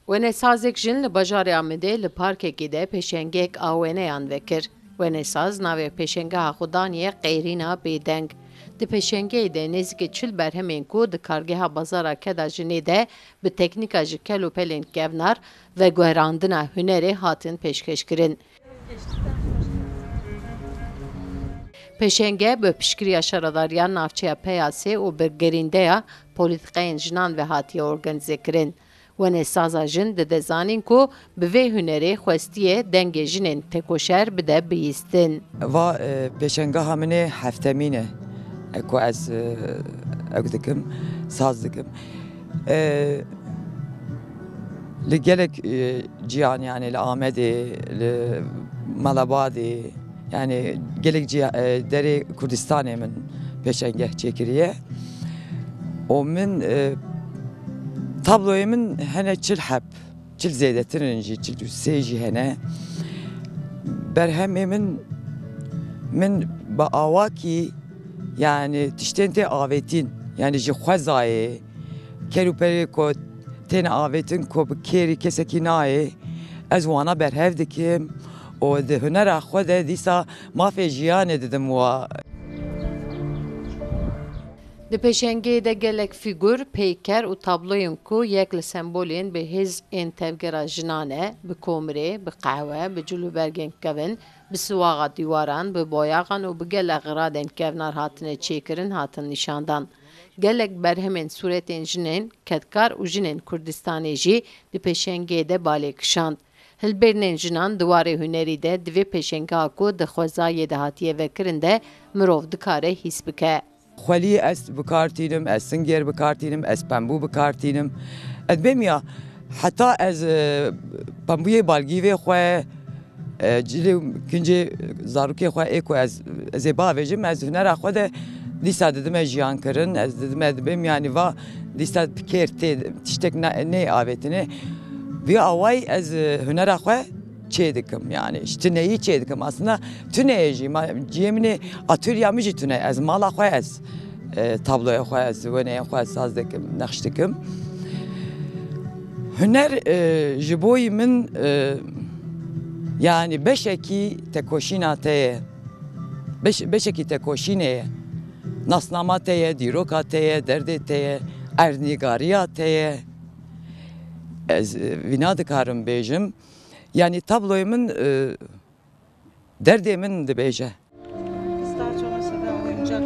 Wene sazek jin li bajarê Amedê li parkekê de pêşengek awêneyan vekir. Wene saz navê pêşengeha xwe daniye Qeyrîna Bêdeng. Di pêşengeyê de nêzîkî çil berhemên ku di kargeha bazara Keda Jinê de bi teknîka ji kel û pelên kevnar ve guherandina hunerê hatin pêşkêşkirin. Pêşenge bi piştgiriya şaradariya navçeya peyasê û bi gerîndeya polîtikayên jinan ve hatiye organizekirin. Wene saza jin dide zanîn ku bi vê hunerê xwestiye dengê jinên tekoşer bide bihîstin. Va pêşengeha min ê heftemîn e ku ez ew dikim, saz dikim. Li gelek ciyan yani li Amedê, li Malabadê yani gelek derê Kurdistanê min pêşengeh çêkiriye. O min tabloyê min hene çil hep, çil zêdetirinin jî, çil sê jî hene. Berhemê min bi awakî yani tiştên tê avêtîn yani ji xwezayê ker û perê ku tên avêtin ku bi kêrî kesekî nayê ez wana berhev dikim û di hunera xwe de dîsa mafê jiyanê didim wa. Di pêşengeyê de gelek fîgûr, peyker û tabloyên ku yek li sembolên bi hêz ên tevgera jinan e, bi komirê, bi qehwe, bi cilûbergên kevin, bi siwaxa dîwaran, bi boyaxan û bi gelek xiradên kevnar hatine çêkirin hatin nîşandan. Gelek berhemên sûretên jinên kedkar û jinên Kurdistanê jî di pêşengeyê de balê kişand. Hilbêrnên jinan diwarê hunerî de divê pêşengeha ku di xwezayê de hatiye vekirin de mirov dikare hîs bike. Xwelî ez bikartînim, ez singer bikartînim, ez pembû bikartînim. Ez bêmiya heta ez pembûyê balgîvê xwe cilê kincê zarokê xwe ê ku ez ê bavêjim ez hunera xwe de dîsa didim ez jiyankirin, ez didim ez dibêm yanî va dîsa kêr tê tiştek nê avêtine. Vê awayî ez hunera xwe çê dikim yani ji tuneyî çê dikim aslında tuneyê jî ciyê min ê atölyeya min jî tune ez mala xwe ez tabloya xwe ez weneyê xwe ez saz dikim nexş dikim. Huner ji boî min yani beşekî tekoşîna te ye beşekî tekoşînê ye nasnama te ye dîroka te ye derdê te ye erdnîgariya te ye ez vîna dikarim bêjim. Yani tabloyu min derdê min dibêje. Biz daha çok mesela oyuncak.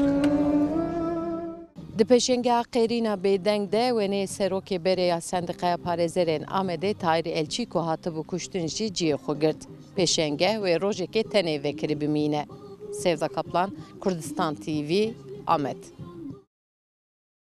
Di pêşengeha Qeyrîna Bêdeng de wenê serokê berêya Sendîqeya Parêzerên Amedê Tahîr Elçî ku hatibû kuştin jî ciyê xwe girt. Pêşengeh wê rojekê tenê vekirî bimîne. Sevda Kaplan, Kurdistan TV, Amed.